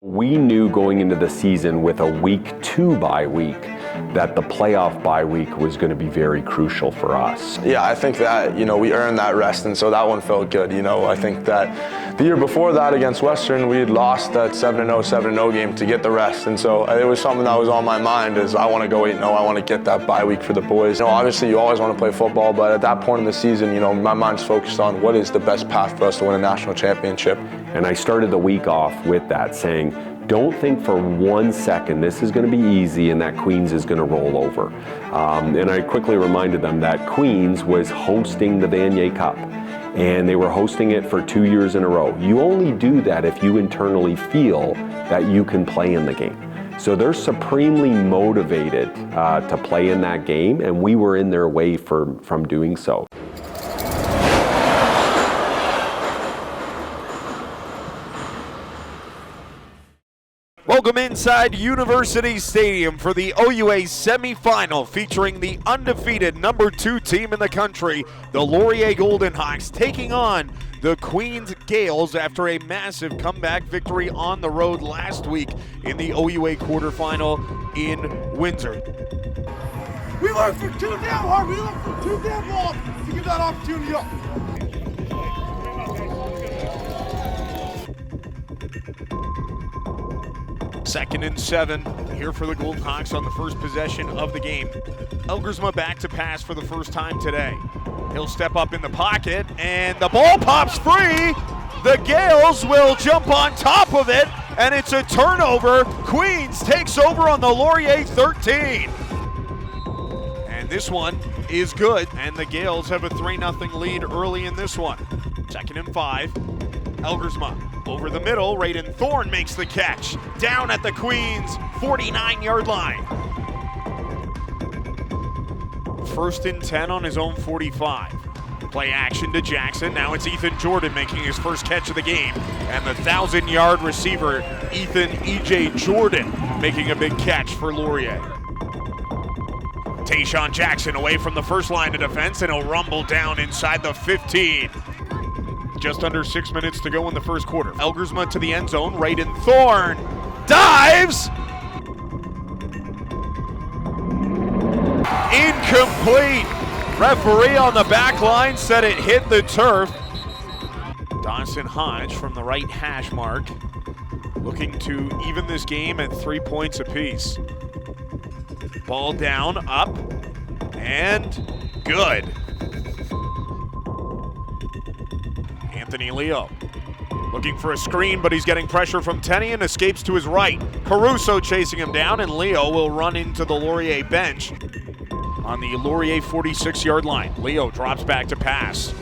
We knew going into the season with a week 2 bye week that the playoff bye week was going to be very crucial for us. Yeah, I think that, we earned that rest, and so that one felt good. I think that the year before that against Western, we had lost that 7-0 game to get the rest, and so it was something that was on my mind is I want to go 8-0, I want to get that bye week for the boys. Obviously you always want to play football, but at that point in the season, my mind's focused on what is the best path for us to win a national championship. And I started the week off with that, saying, don't think for 1 second this is going to be easy and that Queens is going to roll over. And I quickly reminded them that Queens was hosting the Yates Cup, and they were hosting it for 2 years in a row. You only do that if you internally feel that you can play in the game. So they're supremely motivated to play in that game, and we were in their way from doing so. Welcome inside University Stadium for the OUA semifinal featuring the undefeated number 2 team in the country, the Laurier Golden Hawks, taking on the Queens Gales after a massive comeback victory on the road last week in the OUA quarterfinal in Windsor. We worked for too damn hard, we worked for too damn long to give that opportunity up. Second and 7 here for the Golden Hawks on the first possession of the game. Elgersma back to pass for the first time today. He'll step up in the pocket and the ball pops free. The Gales will jump on top of it and it's a turnover. Queens takes over on the Laurier 13. And this one is good, and the Gales have a 3-0 lead early in this one. Second and 5. Elgersma over the middle. Raiden Thorne makes the catch down at the Queens 49-yard line. First and 10 on his own 45. Play action to Jackson. Now it's Ethan Jordan making his first catch of the game, and the 1,000-yard receiver Ethan E.J. Jordan making a big catch for Laurier. Tayshawn Jackson away from the first line of defense, and he'll rumble down inside the 15. Just under 6 minutes to go in the first quarter. Elgersma to the end zone. Raiden Thorne dives. Incomplete. Referee on the back line said it hit the turf. Dawson Hodge from the right hash mark, looking to even this game at 3 points apiece. Ball down, up, and good. Anthony Leo looking for a screen, but he's getting pressure from Tenney and escapes to his right. Caruso chasing him down, and Leo will run into the Laurier bench on the Laurier 46-yard line. Leo drops back to pass.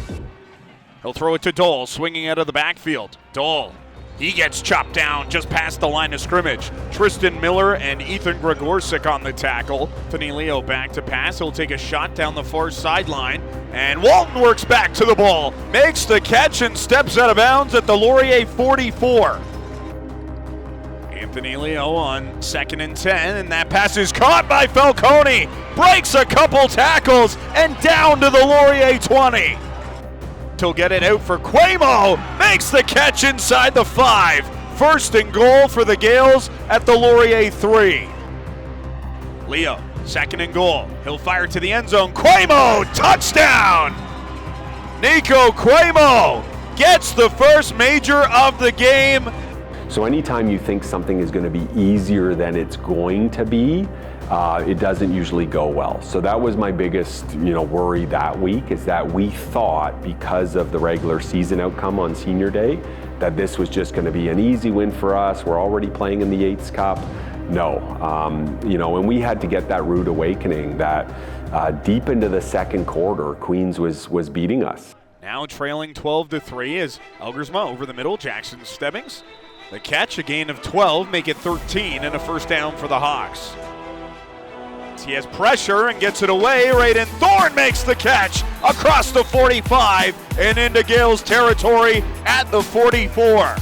He'll throw it to Dole, swinging out of the backfield. Dole, he gets chopped down just past the line of scrimmage. Tristan Miller and Ethan Gregorczyk on the tackle. Anthony Leo back to pass. He'll take a shot down the far sideline. And Walton works back to the ball, makes the catch and steps out of bounds at the Laurier 44. Anthony Leo on second and 10, and that pass is caught by Falcone. Breaks a couple tackles and down to the Laurier 20. He'll get it out for Quamo, makes the catch inside the 5. First and goal for the Gales at the Laurier 3. Leo, second and goal. He'll fire to the end zone. Quamo, touchdown! Nico Quamo gets the first major of the game. So anytime you think something is going to be easier than it's going to be, it doesn't usually go well. So that was my biggest, worry that week, is that we thought, because of the regular season outcome on senior day, that this was just going to be an easy win for us. We're already playing in the Yates Cup. No, and we had to get that rude awakening that deep into the second quarter, Queens was beating us. Now trailing 12-3 as Elgersma over the middle. Jackson Stebbings, the catch, a gain of 12, make it 13, and a first down for the Hawks. He has pressure and gets it away. Raiden Thorne makes the catch across the 45 and into Gales territory at the 44.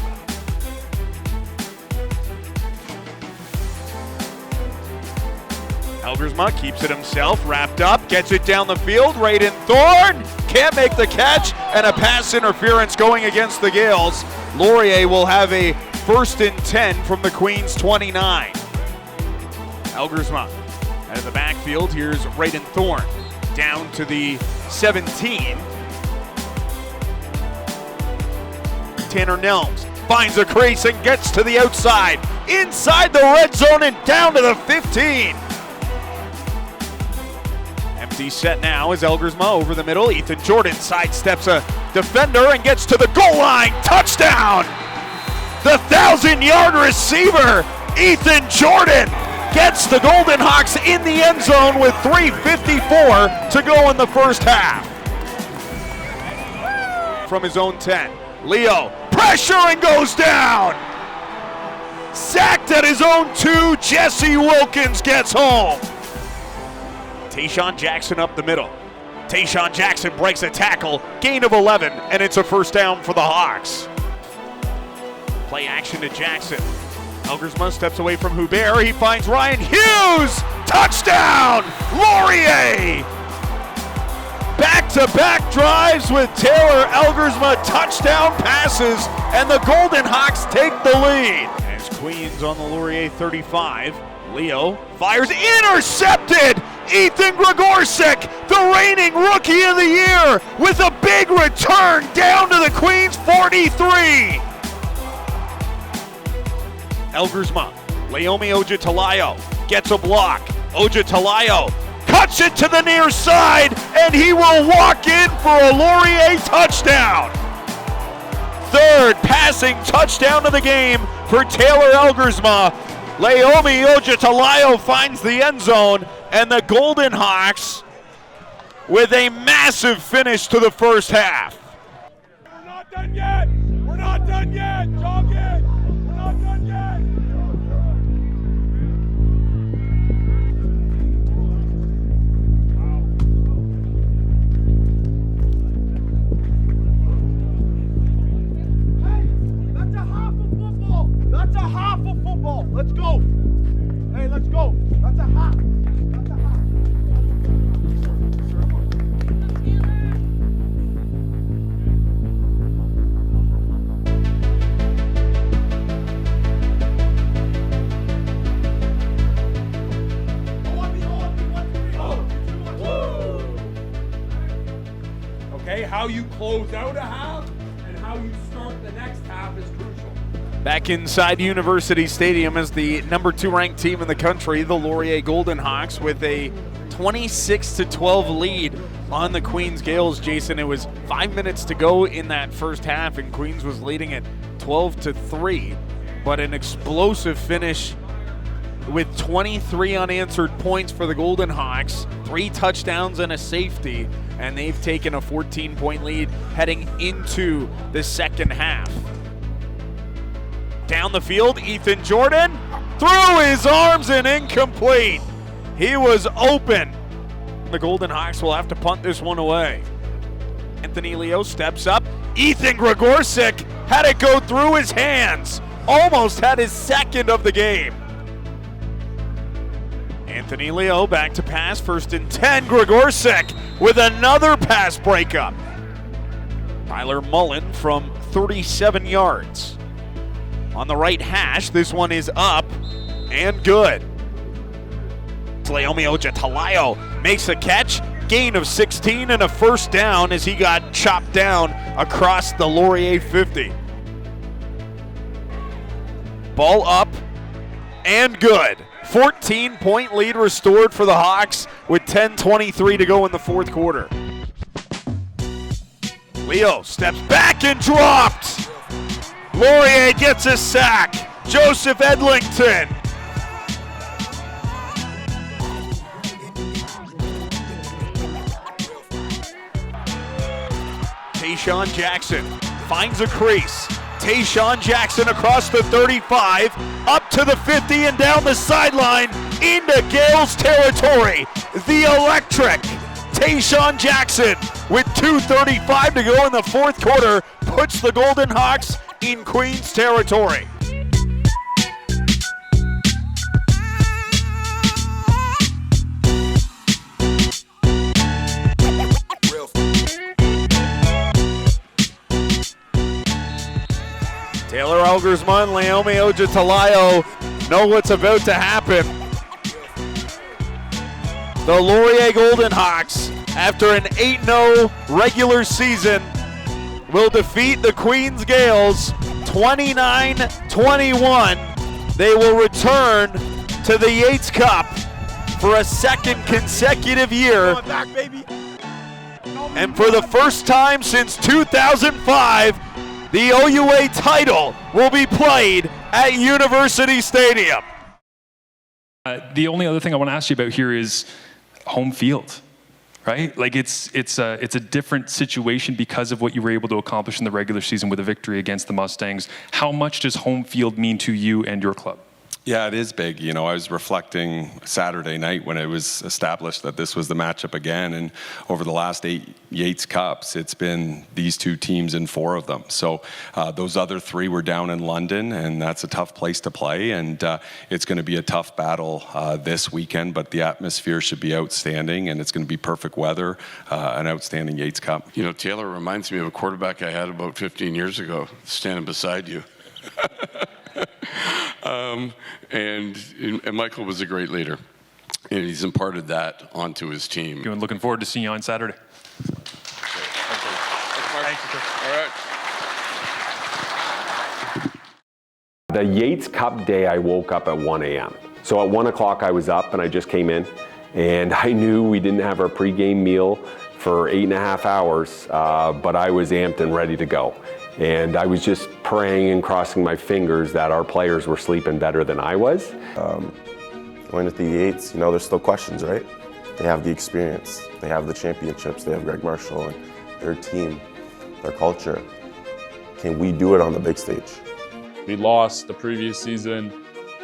Elgersma keeps it himself, wrapped up, gets it down the field. Raiden Thorne can't make the catch, and a pass interference going against the Gales. Laurier will have a 1st and 10 from the Queens 29. Elgersma out of the backfield. Here's Raiden Thorne down to the 17. Tanner Nelms finds a crease and gets to the outside, inside the red zone and down to the 15. Empty set now as Elgersma over the middle. Ethan Jordan sidesteps a defender and gets to the goal line. Touchdown! The 1,000-yard receiver, Ethan Jordan, gets the Golden Hawks in the end zone with 3:54 to go in the first half. From his own 10, Leo, pressure and goes down. Sacked at his own 2, Jesse Wilkins gets home. Tayshawn Jackson up the middle. Tayshawn Jackson breaks a tackle, gain of 11, and it's a first down for the Hawks. Play action to Jackson. Elgersma steps away from Hubert. He finds Ryan Hughes. Touchdown! Laurier! Back-to-back drives with Taylor Elgersma touchdown passes, and the Golden Hawks take the lead. As Queens on the Laurier 35, Leo fires, intercepted! Ethan Gregorczyk, the reigning Rookie of the Year, with a big return down to the Queens 43. Elgersma, Laomi Ojatalayo gets a block. Ojatalayo cuts it to the near side, and he will walk in for a Laurier touchdown. Third passing touchdown of the game for Taylor Elgersma. Laomi Ojatalayo finds the end zone, and the Golden Hawks with a massive finish to the first half. We're not done yet! We're not done yet! Jog in! We're not done yet! That's a half of football. Let's go. Hey, let's go. That's a half. That's a half. Okay, how you close out a half and how you start the next half is crucial. Back inside University Stadium as the number 2 ranked team in the country, the Laurier Golden Hawks, with a 26-12 lead on the Queens Gales. Jason, it was 5 minutes to go in that first half, and Queens was leading at 12-3, but an explosive finish with 23 unanswered points for the Golden Hawks, 3 touchdowns and a safety, and they've taken a 14-point lead heading into the second half. Down the field, Ethan Jordan threw his arms and incomplete. He was open. The Golden Hawks will have to punt this one away. Anthony Leo steps up. Ethan Gregorczyk had it go through his hands. Almost had his second of the game. Anthony Leo back to pass, 1st and 10. Gregorczyk with another pass breakup. Tyler Mullen from 37 yards. On the right hash, this one is up and good. Laomi Ojatalayo makes a catch, gain of 16 and a first down as he got chopped down across the Laurier 50. Ball up and good. 14-point lead restored for the Hawks with 10:23 to go in the fourth quarter. Leo steps back and dropped. Laurier gets a sack. Joseph Edlington. Tayshawn Jackson finds a crease. Tayshawn Jackson across the 35, up to the 50 and down the sideline into Gales territory. The electric Tayshawn Jackson with 2:35 to go in the fourth quarter puts the Golden Hawks in Queens territory. Taylor Elgersman, Laomi Ojatalayo know what's about to happen. The Laurier Golden Hawks, after an 8-0 regular season, will defeat the Queens Gales 29-21. They will return to the Yates Cup for a second consecutive year. And for the first time since 2005, the OUA title will be played at University Stadium. The only other thing I want to ask you about here is home field, right? Like it's a different situation because of what you were able to accomplish in the regular season with a victory against the Mustangs. How much does home field mean to you and your club? Yeah, it is big. You know, I was reflecting Saturday night when it was established that this was the matchup again, and over the last 8 Yates Cups, it's been these two teams in 4 of them. So those other 3 were down in London, and that's a tough place to play, and it's going to be a tough battle this weekend, but the atmosphere should be outstanding, and it's going to be perfect weather, an outstanding Yates Cup. You know, Taylor reminds me of a quarterback I had about 15 years ago, standing beside you. And Michael was a great leader, and he's imparted that onto his team. And looking forward to seeing you on Saturday. All right. The Yates Cup day, I woke up at 1 a.m. So at 1 o'clock I was up and I just came in, and I knew we didn't have our pregame meal for 8.5 hours, but I was amped and ready to go. And I was just praying and crossing my fingers that our players were sleeping better than I was. Going at the Yates, you know, there's still questions, right? They have the experience, they have the championships, they have Greg Marshall and their team, their culture. Can we do it on the big stage? We lost the previous season.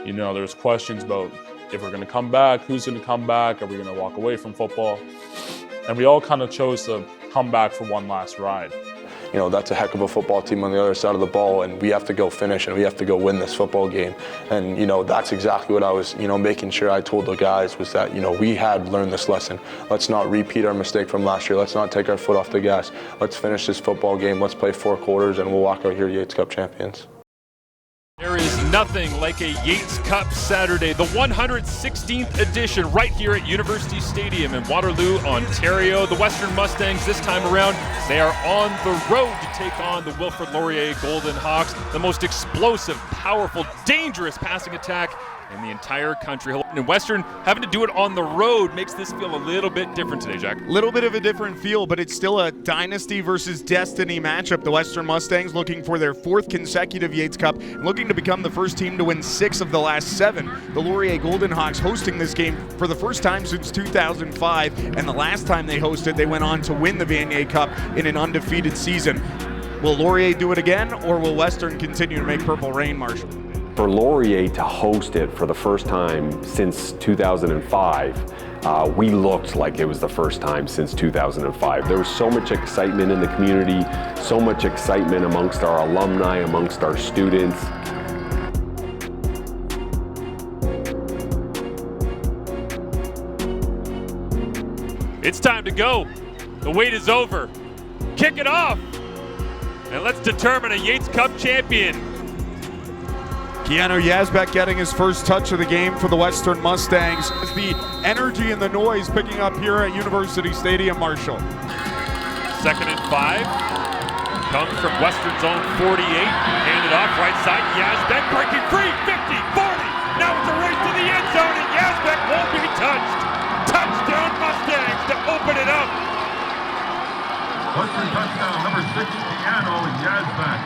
You know, there's questions about if we're going to come back, who's going to come back, are we going to walk away from football? And we all kind of chose to come back for one last ride. You know, that's a heck of a football team on the other side of the ball, and we have to go finish and we have to go win this football game. And, you know, that's exactly what I was, you know, making sure I told the guys was that, you know, we had learned this lesson. Let's not repeat our mistake from last year. Let's not take our foot off the gas. Let's finish this football game. Let's play 4 quarters and we'll walk out here Yates Cup champions. There is nothing like a Yates Cup Saturday, the 116th edition, right here at University Stadium in Waterloo, Ontario. The Western Mustangs this time around, they are on the road to take on the Wilfrid Laurier Golden Hawks, the most explosive, powerful, dangerous passing attack in the entire country. And Western having to do it on the road makes this feel a little bit different today, Jack. Little bit of a different feel, but it's still a dynasty versus destiny matchup. The Western Mustangs looking for their 4th consecutive Yates Cup, and looking to become the first team to win 6 of the last 7. The Laurier Golden Hawks hosting this game for the first time since 2005, and the last time they hosted, they went on to win the Vanier Cup in an undefeated season. Will Laurier do it again, or will Western continue to make Purple Rain, Marshall? For Laurier to host it for the first time since 2005, we looked like it was the first time since 2005. There was so much excitement in the community, so much excitement amongst our alumni, amongst our students. It's time to go. The wait is over. Kick it off. And let's determine a Yates Cup champion. Keanu Yazbek getting his first touch of the game for the Western Mustangs. The energy and the noise picking up here at University Stadium, Marshall. 2nd and 5. Comes from Western's own 48. Handed off right side. Yazbek breaking free. 50, 40. Now it's a race to the end zone, and Yazbek won't be touched. Touchdown Mustangs to open it up. Western touchdown, number 6, Keanu Yazbek.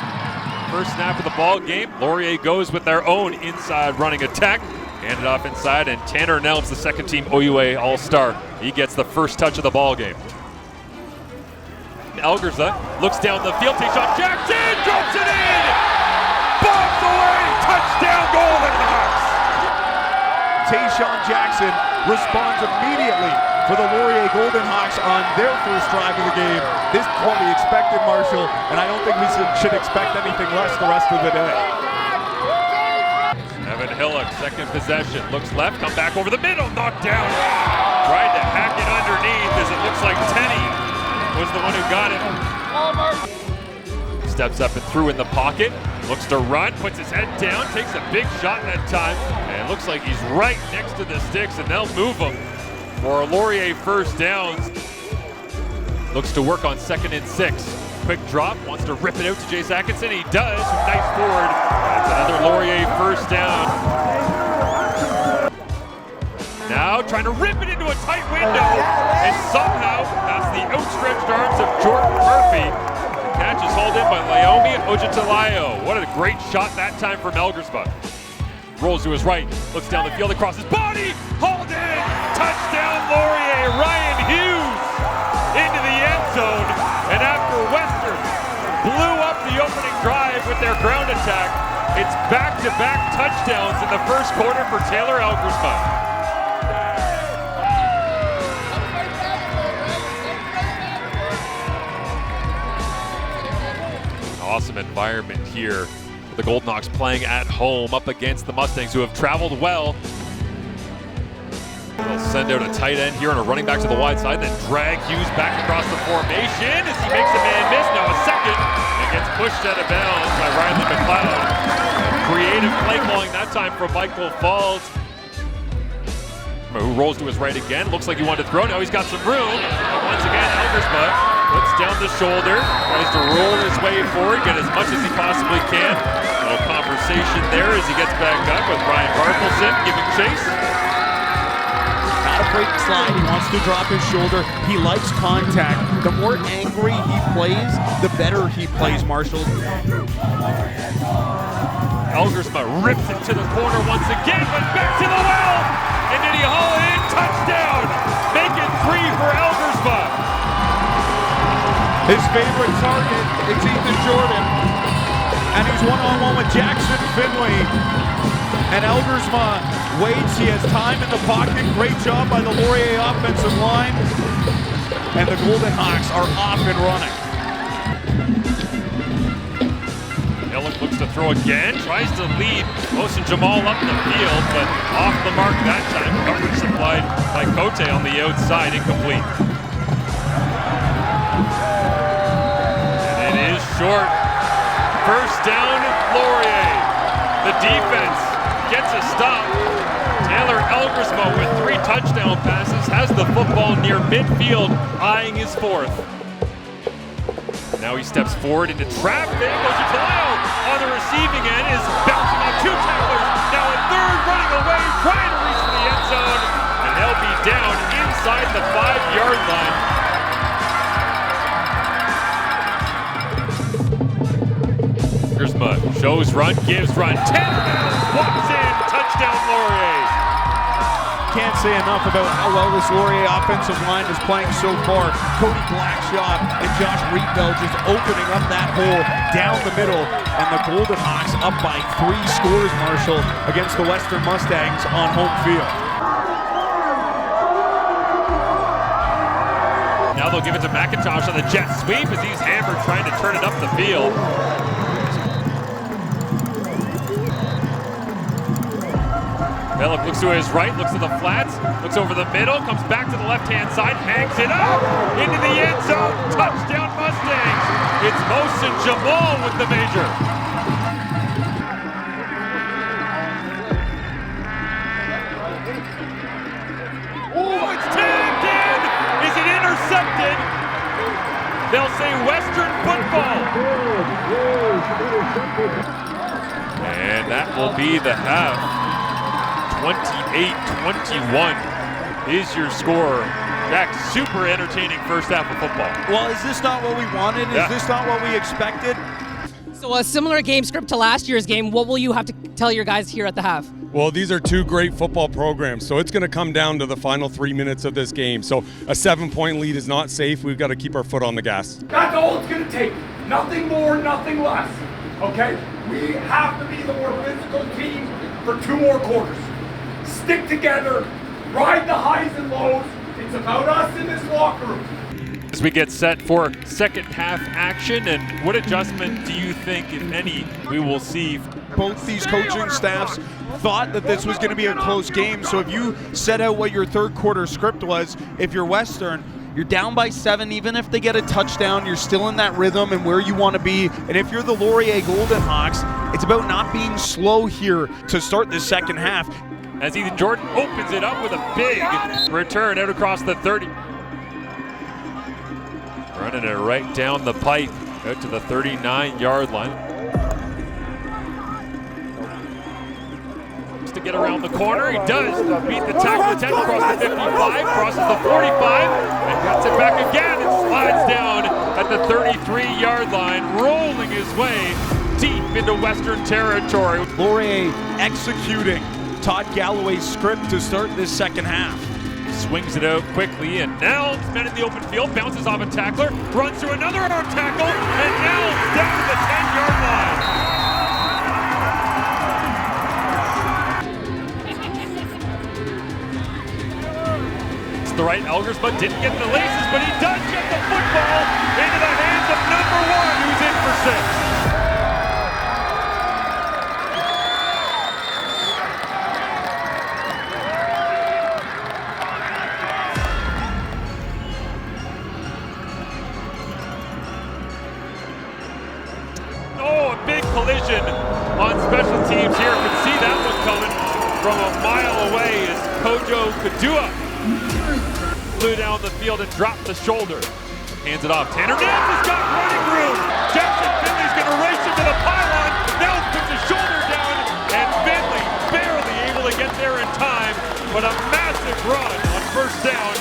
First snap of the ball game. Laurier goes with their own inside running attack. Handed off inside, and Tanner Nelms, the second-team OUA All-Star. He gets the first touch of the ball game. Elgerza looks down the field, takes off Jackson, drops it in! Bombs away! Touchdown Golden Hawks! Tayshawn Jackson responds immediately for the Laurier Golden Hawks on their first drive of the game. This is what we expected, Marshall, and I don't think we should expect anything less the rest of the day. Evan Hillock, second possession, looks left, come back over the middle, knocked down. Tried to hack it underneath as it looks like Tenney was the one who got it. Steps up and threw in the pocket. Looks to run, puts his head down, takes a big shot that time, and it looks like he's right next to the sticks, and they'll move him for a Laurier first downs. Looks to work on 2nd and 6. Quick drop, wants to rip it out to Jace Atkinson. He does, nice forward. That's another Laurier first down. Now trying to rip it into a tight window, and somehow that's the outstretched arms of Jordan Murphy. The catch is hauled in by Laomi Ojitalayo. What a great shot that time from Elgersma. Rolls to his right, looks down the field across his body, hauled in, touchdown Laurier, Ryan Hughes into the end zone, and after Western blew up the opening drive with their ground attack, it's back-to-back touchdowns in the first quarter for Taylor Elgersma. Awesome environment here. The Golden Hawks playing at home up against the Mustangs, who have traveled well. They'll send out a tight end here and a running back to the wide side, then drag Hughes back across the formation as he makes a man miss. Now a second, and gets pushed out of bounds by Riley McLeod. Creative play calling that time from Michael Falls, who rolls to his right again. Looks like he wanted to throw. Now he's got some room. And once again, Elgersma puts down the shoulder, tries to roll his way forward, get as much as he possibly can. A little conversation there as he gets back up with Ryan Barthelson giving chase. Not afraid to slide. He wants to drop his shoulder. He likes contact. The more angry he plays, the better he plays, Marshall. Elgersma rips it to the corner once again, but back to the well! And then he haul it in, touchdown! Make it 3 for Elgersma! His favorite target, it's Ethan Jordan. And he's one-on-one with Jackson Finley. And Elgersma waits, he has time in the pocket. Great job by the Laurier offensive line. And the Golden Hawks are off and running. Illick looks to throw again, tries to lead Mohsen Jamal up the field, but off the mark that time. Coverage supplied by Cote on the outside, incomplete. And it is short. First down, Laurier. The defense gets a stop. Taylor Elgersma with 3 touchdown passes has the football near midfield, eyeing his 4th. Now he steps forward into traffic. Ojitalayo on the receiving end is bouncing on 2 tacklers. Now a third running away, trying to reach for the end zone. And they'll be down inside the 5-yard line. Elgersma shows run, gives run. 10 yards, walks in, touchdown Laurier. Can't say enough about how well this Laurier offensive line is playing so far. Cody Blackshaw and Josh Reedbell just opening up that hole down the middle, and the Golden Hawks up by 3 scores, Marshall, against the Western Mustangs on home field. Now they'll give it to McIntosh on the jet sweep as he's hammered trying to turn it up the field. Bellick looks to his right, looks to the flats, looks over the middle, comes back to the left-hand side, hangs it up into the end zone. Touchdown Mustangs! It's Mohsen Jamal with the major. Oh, it's tagged in! Is it intercepted? They'll say Western Football. And that will be the half. 28-21 is your score. Jack, super entertaining first half of football. Well, is this not what we wanted? Is this not what we expected? So a similar game script to last year's game. What will you have to tell your guys here at the half? Well, these are 2 great football programs, so it's going to come down to the final 3 minutes of this game. So a 7-point lead is not safe. We've got to keep our foot on the gas. That's all it's going to take. Nothing more, nothing less. Okay? We have to be the more physical team for 2 more quarters. Stick together, ride the highs and lows. It's about us in this locker room. As we get set for second half action, and what adjustment do you think, if any, we will see? Both these coaching staffs thought that this was going to be a close game, so if you set out what your third quarter script was, if you're Western, You're down by 7, even if they get a touchdown, you're still in that rhythm and where you want to be. And if you're the Laurier Golden Hawks, it's about not being slow here to start the second half. As Ethan Jordan opens it up with a big return out across the 30. Running it right down the pipe out to the 39-yard line. To get around the corner, he does beat the tackle 10 across the 55, crosses the 45, and gets it back again and slides down at the 33-yard line, rolling his way deep into Western territory. Laurier executing Todd Galloway's script to start this second half. Swings it out quickly, and Nels, men in the open field, bounces off a tackler, runs through another arm tackle, and Nels down to the 10-yard line. The right Elgers, but didn't get the laces, but he does get the football into the hands of number 1, who's in for 6. Oh, a big collision on special teams here. Could see that one coming from a mile away as Kojo Kadua flew down the field and dropped the shoulder. Hands it off. Tanner Nels has got running room. Jackson Finley's going to race into the pylon. Nels puts his shoulder down, and Finley barely able to get there in time, but a massive run on first down.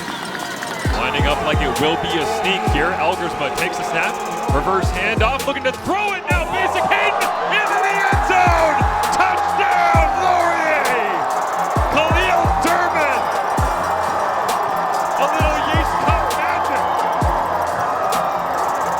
Lining up like it will be a sneak here. Elgersma takes a snap. Reverse handoff, looking to throw it now. Basic Hayden into the end zone. Touchdown, Laurier! Khalil Durbin. A little Yates Cup magic.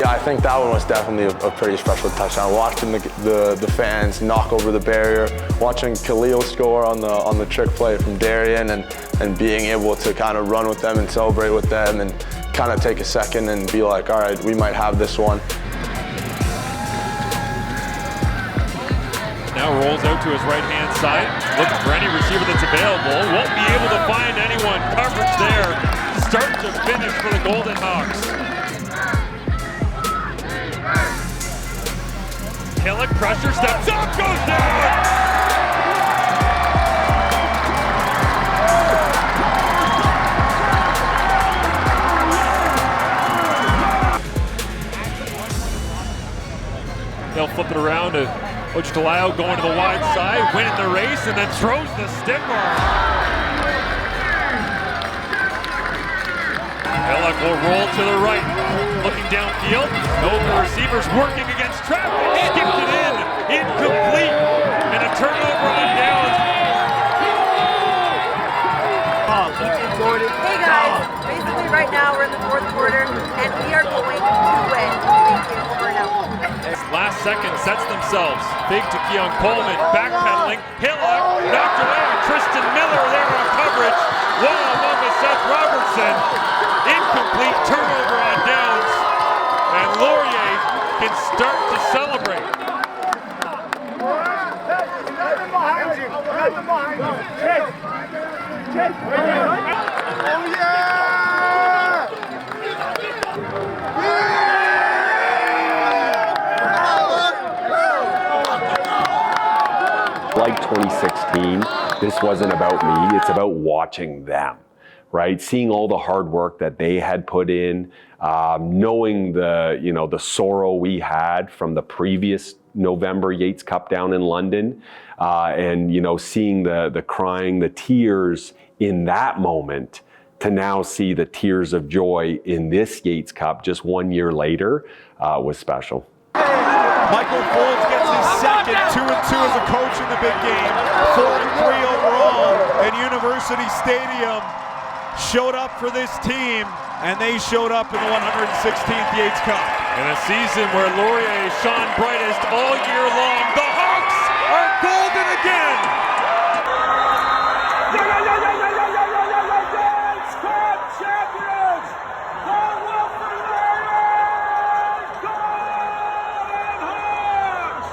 Yeah, I think that one was definitely a pretty special touchdown. Watching the fans knock over the barrier, watching Khalil score on the trick play from Darian, and being able to kind of run with them and celebrate with them, and kind of take a second and be like, all right, we might have this one. Now rolls out to his right-hand side, looking for any receiver that's available. Won't be able to find anyone. Coverage there. Start to finish for the Golden Hawks. Hillock, pressure, steps up, goes down! They'll flip it around to Ochitalao going to the wide side, winning the race, and then throws the stiff arm. Hillock will roll to the right, looking downfield. No receivers working against traffic. Skipped it in, incomplete, and a turnover on downs. Hey guys, basically right now we're in the fourth quarter, and we are going to win. Thank you. Over and out. Last second sets themselves. Big to Keon Coleman, backpedaling. Hillock knocked away. Tristan Miller there on coverage. One-on-one with Seth Robertson. Incomplete, turnover on downs. And Laurier can start to celebrate. Oh yeah! Like 2016, this wasn't about me, it's about watching them, right? Seeing all the hard work that they had put in, knowing the sorrow we had from the previous November Yates Cup down in London, and seeing the crying, the tears in that moment, to now see the tears of joy in this Yates Cup just 1 year later was special. Michael Folds gets his second 2-2 as a coach in the big game, 4-3 overall, and University Stadium showed up for this team, and they showed up in the 116th Yates Cup. In a season where Laurier shone brightest all year long, the Hawks are golden again! Yates Cup champions! The Wilfrid Laurier Golden Hawks!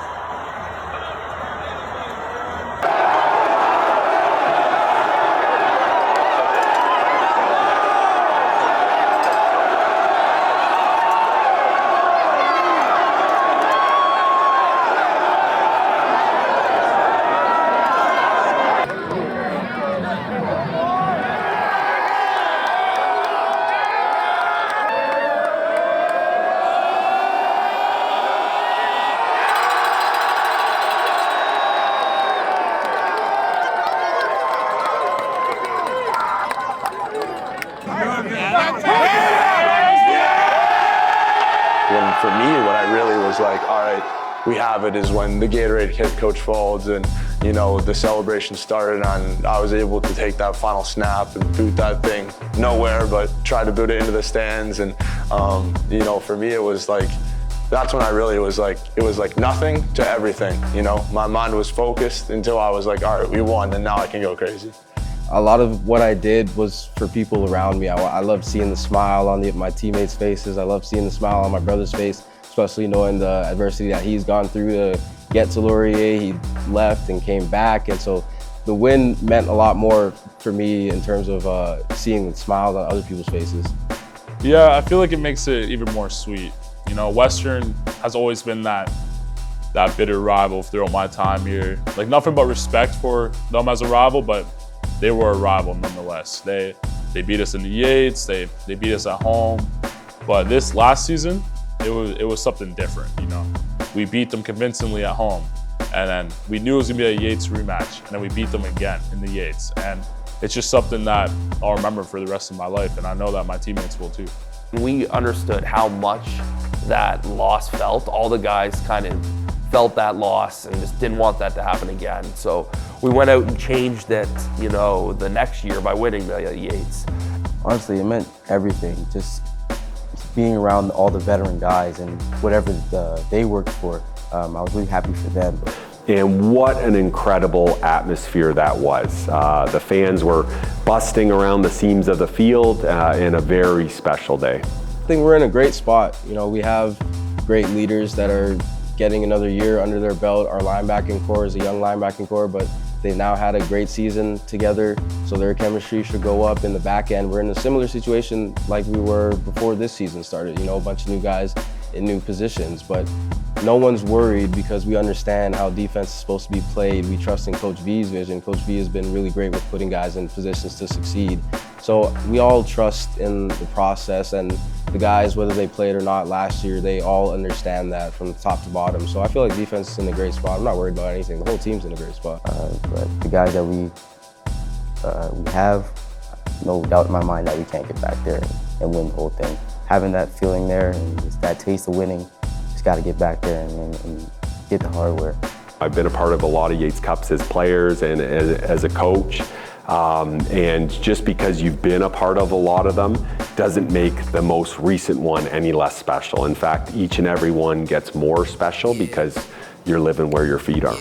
was like, all right, we have it, is when the Gatorade hit Coach Folds and, you know, the celebration started, and I was able to take that final snap and boot that thing nowhere, but try to boot it into the stands. And, you know, for me, it was like, that's when I really was like, it was like nothing to everything, you know? My mind was focused until I was like, all right, we won, and now I can go crazy. A lot of what I did was for people around me. I loved seeing the smile on my teammates' faces. I loved seeing the smile on my brother's face, especially knowing the adversity that he's gone through to get to Laurier. He left and came back, and so the win meant a lot more for me in terms of seeing the smiles on other people's faces. Yeah, I feel like it makes it even more sweet. You know, Western has always been that bitter rival throughout my time here. Like, nothing but respect for them as a rival, but they were a rival nonetheless. They beat us in the Yates, they beat us at home. But this last season, it was something different, you know. We beat them convincingly at home, and then we knew it was gonna be a Yates rematch, and then we beat them again in the Yates. And it's just something that I'll remember for the rest of my life, and I know that my teammates will too. We understood how much that loss felt. All the guys kind of felt that loss and just didn't want that to happen again. So we went out and changed it, you know, the next year by winning the Yates. Honestly, it meant everything. Just being around all the veteran guys and whatever they worked for, I was really happy for them. And what an incredible atmosphere that was. The fans were busting around the seams of the field in a very special day. I think we're in a great spot. You know, we have great leaders that are getting another year under their belt. Our linebacking core is a young linebacking core, but they now had a great season together, so their chemistry should go up in the back end. We're in a similar situation like we were before this season started. You know, a bunch of new guys in new positions, but no one's worried because we understand how defense is supposed to be played. We trust in Coach V's vision. Coach V has been really great with putting guys in positions to succeed. So we all trust in the process, and the guys, whether they played or not last year, they all understand that from the top to bottom. So I feel like defense is in a great spot. I'm not worried about anything. The whole team's in a great spot. But the guys that we have, no doubt in my mind that we can't get back there and win the whole thing. Having that feeling there and just that taste of winning, just got to get back there and get the hardware. I've been a part of a lot of Yates Cups as players and as a coach. And just because you've been a part of a lot of them doesn't make the most recent one any less special. In fact, each and every one gets more special because you're living where your feet are.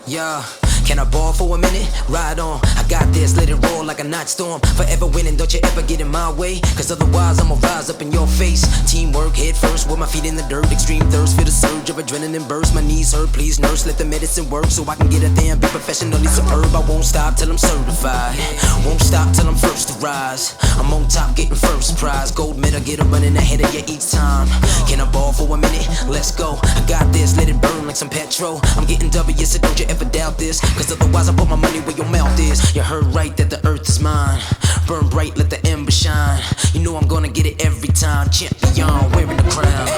Yeah. Can I ball for a minute? Ride on. I got this, let it roll like a night storm. Forever winning, don't you ever get in my way. Cause otherwise I'ma rise up in your face. Teamwork, head first, with my feet in the dirt. Extreme thirst, feel the surge of adrenaline burst. My knees hurt, please nurse, let the medicine work. So I can get it there and be professionally superb. I won't stop till I'm certified. Won't stop till I'm first to rise. I'm on top getting first prize. Gold medal, get a running ahead of you each time. Can I ball for a minute? Let's go. I got this, let it burn like some petrol. I'm getting W, so don't you ever doubt this. Cause otherwise I put my money where your mouth is. You heard right that the earth is mine. Burn bright, let the ember shine. You know I'm gonna get it every time. Champion, wearing the crown.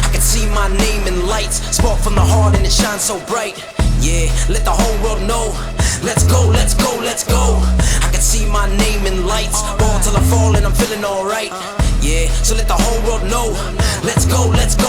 I can see my name in lights. Spark from the heart and it shines so bright. Yeah, let the whole world know. Let's go, let's go, let's go. I can see my name in lights. Ball till I fall and I'm feeling alright. Yeah, so let the whole world know. Let's go, let's go.